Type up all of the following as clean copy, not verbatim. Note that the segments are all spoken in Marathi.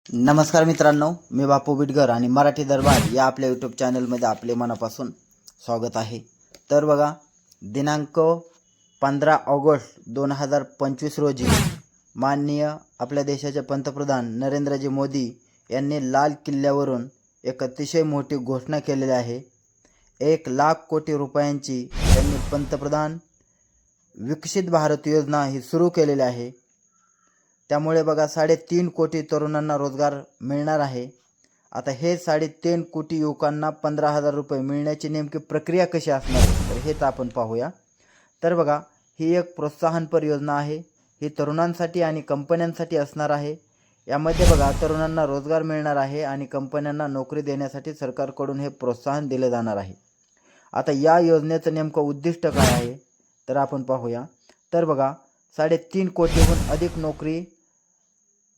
नमस्कार मित्रांनो, मी बापू बिडकर आणि मराठी दरबार या आपल्या यूट्यूब चॅनलमध्ये आपले मनापासून स्वागत आहे। तर बघा, दिनांक 15 ऑगस्ट 2025 रोजी माननीय आपल्या देशाचे पंतप्रधान नरेंद्रजी मोदी यांनी लाल किल्ल्यावरून एक अतिशय मोठी घोषणा केलेली आहे। 1,00,000 कोटी रुपयांची त्यांनी पंतप्रधान विकसित भारत योजना ही सुरू केलेली आहे। त्यामुळे बघा 3.5 कोटी तरुणांना रोजगार मिळणार आहे। आता हे 3.5 कोटी युवकांना 15,000 रुपये मिळण्याची नेमकी प्रक्रिया कशी असणार तर हेच आपण पाहूया। तर बघा, ही एक प्रोत्साहनपर योजना आहे। ही तरुणांसाठी आणि कंपन्यांसाठी असणार आहे। यामध्ये बघा, तरुणांना रोजगार मिळणार आहे आणि कंपन्यांना नोकरी देण्यासाठी सरकारकडून हे प्रोत्साहन दिले जाणार आहे। आता या योजनेचं नेमकं उद्दिष्ट काय आहे तर आपण पाहूया। तर बघा, 3.5 कोटीहून अधिक नोकरी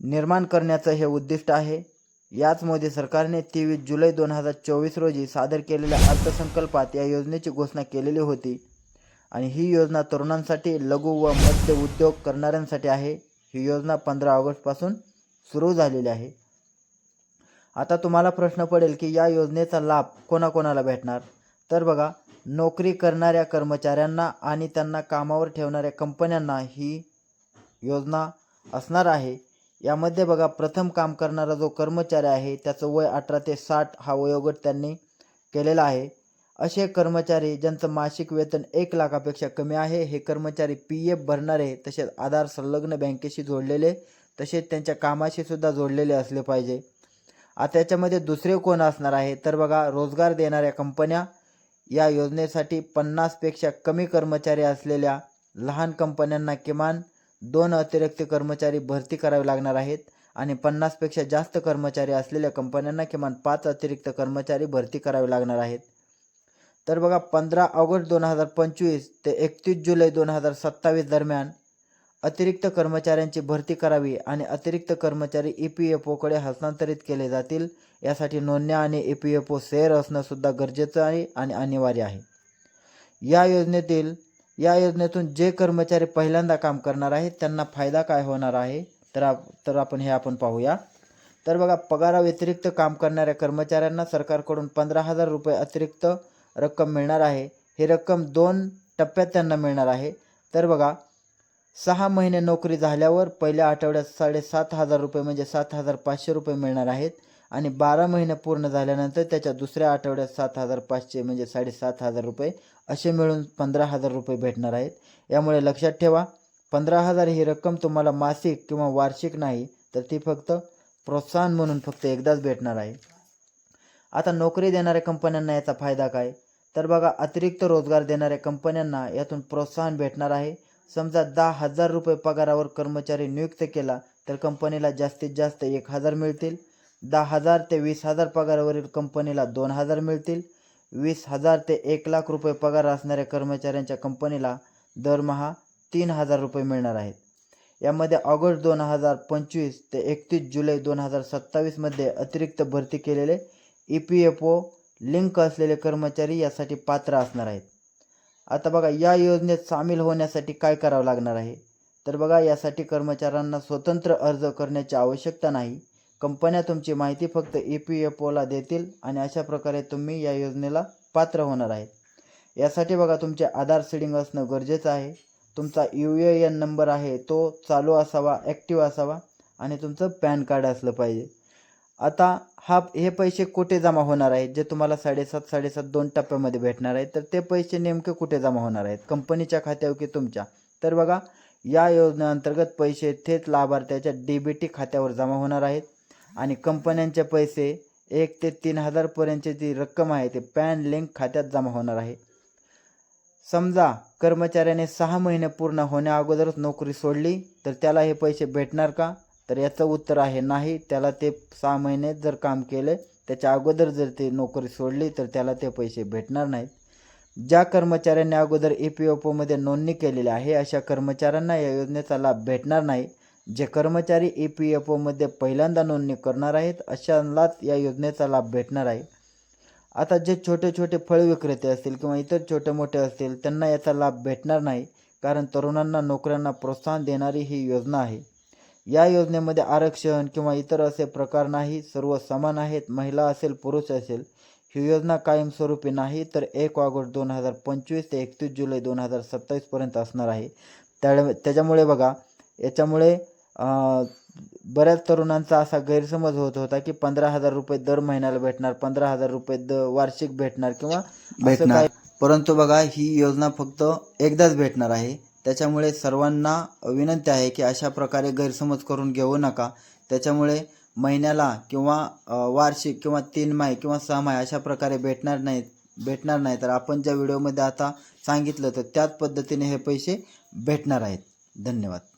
निर्माण करण्याचं हे उद्दिष्ट आहे। याच मोदी सरकारने 23 जुलै 2024 रोजी सादर केलेल्या अर्थसंकल्पात या योजनेची घोषणा केलेली होती आणि ही योजना तरुणांसाठी, लघु व मध्य उद्योग करणाऱ्यांसाठी आहे। ही योजना 15 ऑगस्ट पासून सुरू झालेली आहे। आता तुम्हाला प्रश्न पडेल की या योजनेचा लाभ कोणाकोणाला भेटणार तर बघा, नोकरी करणाऱ्या कर्मचाऱ्यांना आणि त्यांना कामावर ठेवणाऱ्या कंपन्यांना ही योजना असणार आहे। यामध्ये बघा, प्रथम काम करणारा जो कर्मचारी आहे त्याचं वय 18 ते 60 हा वयोगट त्यांनी केलेला आहे। असे कर्मचारी ज्यांचं मासिक वेतन 1 लाखापेक्षा कमी आहे, हे कर्मचारी PF भरणारे, तसेच आधार संलग्न बँकेशी जोडलेले, तसेच त्यांच्या कामाशी सुद्धा जोडलेले असले पाहिजे। आता याच्यामध्ये दुसरे कोण असणार आहे तर बघा, रोजगार देणाऱ्या कंपन्या। या योजनेसाठी 50 पेक्षा कमी कर्मचारी असलेल्या लहान कंपन्यांना किमान 2 अतिरिक्त कर्मचारी भरती करावे लागणार आहेत आणि 50 पेक्षा जास्त कर्मचारी असलेल्या कंपन्यांना किमान 5 अतिरिक्त कर्मचारी भरती करावे लागणार आहेत। तर बघा, 15 ऑगस्ट 2025 ते 31 जुलै 2027 दरम्यान अतिरिक्त कर्मचाऱ्यांची भरती करावी आणि अतिरिक्त कर्मचारी EPFOकडे हस्तांतरित केले जातील। यासाठी नोंदणी आणि EPFO शेअर असणं सुद्धा गरजेचं आहे आणि अनिवार्य आहे। या योजनेतून जे कर्मचारी पहिल्यांदा काम करणार आहेत त्यांना फायदा काय होणार आहे तर आपण पाहूया। तर बघा, पगाराव्यतिरिक्त काम करणाऱ्या कर्मचाऱ्यांना सरकारकडून 15,000 रुपये अतिरिक्त रक्कम मिळणार आहे। ही रक्कम 2 टप्प्यात त्यांना मिळणार आहे। तर बघा, 6 महिने नोकरी झाल्यावर पहिल्या आठवड्यात 7,500 रुपये म्हणजे 7,500 रुपये मिळणार आहेत आणि 12 महिने पूर्ण झाल्यानंतर त्याच्या दुसऱ्या आठवड्यात 7,500 म्हणजे 7,500 रुपये असे मिळून 15,000 रुपये भेटणार आहेत। यामुळे लक्षात ठेवा, 15,000 ही रक्कम तुम्हाला मासिक किंवा वार्षिक नाही, तर ती फक्त प्रोत्साहन म्हणून फक्त एकदाच भेटणार आहे। आता नोकरी देणाऱ्या कंपन्यांना याचा फायदा काय तर बघा, अतिरिक्त रोजगार देणाऱ्या कंपन्यांना यातून प्रोत्साहन भेटणार आहे। समजा 10,000 रुपये पगारावर कर्मचारी नियुक्त केला तर कंपनीला जास्तीत जास्त 1,000 मिळतील। 10,000 ते 20,000 पगारावरील कंपनीला 2,000 मिळतील। 20,000 ते 1,00,000 रुपये पगार असणाऱ्या कर्मचाऱ्यांच्या कंपनीला दरमहा 3,000 रुपये मिळणार आहेत। यामध्ये ऑगस्ट 2025 ते 31 जुलै 2027 मध्ये अतिरिक्त भरती केलेले EPFO लिंक असलेले कर्मचारी यासाठी पात्र असणार आहेत। आता बघा, या योजनेत सामील होण्यासाठी काय करावं लागणार आहे तर बघा, यासाठी कर्मचाऱ्यांना स्वतंत्र अर्ज करण्याची आवश्यकता नाही। कंपन्या तुमची माहिती फक्त EPFOला देतील आणि अशा प्रकारे तुम्ही या योजनेला पात्र होणार आहेत। यासाठी बघा, तुमचे आधार सीडिंग असणं गरजेचं आहे। तुमचा UAN नंबर आहे तो चालू असावा, ॲक्टिव्ह असावा आणि तुमचं पॅन कार्ड असलं पाहिजे। आता हे पैसे कुठे जमा होणार आहेत जे तुम्हाला 7.5 2 टप्प्यामध्ये भेटणार आहेत, तर ते पैसे नेमके कुठे जमा होणार आहेत, कंपनीच्या खात्यावर की तुमच्या तर बघा, या योजनेअंतर्गत पैसे थेट लाभार्थ्याच्या DBT खात्यावर जमा होणार आहेत आणि कंपन्यांचे पैसे 1 ते 3,000 पर्यंतची जी रक्कम आहे ते पॅन लिंक खात्यात जमा होणार आहे। समजा कर्मचाऱ्याने 6 महिने पूर्ण होण्या अगोदरच नोकरी सोडली तर त्याला हे पैसे भेटणार का तर याचं उत्तर आहे नाही। त्याला ते 6 महिने जर काम केले त्याच्या अगोदर जर ते नोकरी सोडली तर त्याला ते पैसे भेटणार नाहीत। ज्या कर्मचाऱ्यांनी अगोदर EPFOमध्ये नोंदणी केलेली आहे अशा कर्मचाऱ्यांना या योजनेचा लाभ भेटणार नाही। जे कर्मचारी EPFOमध्ये पहिल्यांदा नोंदणी करणार आहेत अशांनाच या योजनेचा लाभ भेटणार आहे। आता जे छोटे छोटे फळ विक्रेते असतील किंवा इतर छोटे मोठे असतील त्यांना याचा लाभ भेटणार नाही, कारण तरुणांना नोकऱ्यांना प्रोत्साहन देणारी ही योजना आहे। या योजनेमध्ये आरक्षण किंवा इतर असे प्रकार नाही, सर्व समान आहेत. महिला असेल पुरुष असेल, ही योजना कायमस्वरूपी नाही तर 1 ऑगस्ट 2025 ते 31 जुलै 2027 पर्यंत असणार आहे. त्याच्यामुळे बघा याच्यामुळे बऱ्याच तरुणांचा असा गैरसमज होत होता की 15,000 रुपये दर महिन्याला भेटणार, 15,000 रुपये वार्षिक भेटणार किंवा असं काय, परंतु बघा ही योजना फक्त एकदाच भेटणार आहे. त्याच्यामुळे सर्वांना विनंती आहे की अशा प्रकारे गैरसमज करून घेऊ नका. त्याच्यामुळे महिन्याला किंवा वार्षिक किंवा 3 माह किंवा 6 माह अशा प्रकारे भेटणार नाही तर आपण ज्या व्हिडिओमध्ये आता सांगितलं तर त्याच पद्धतीने हे पैसे भेटणार आहेत. धन्यवाद.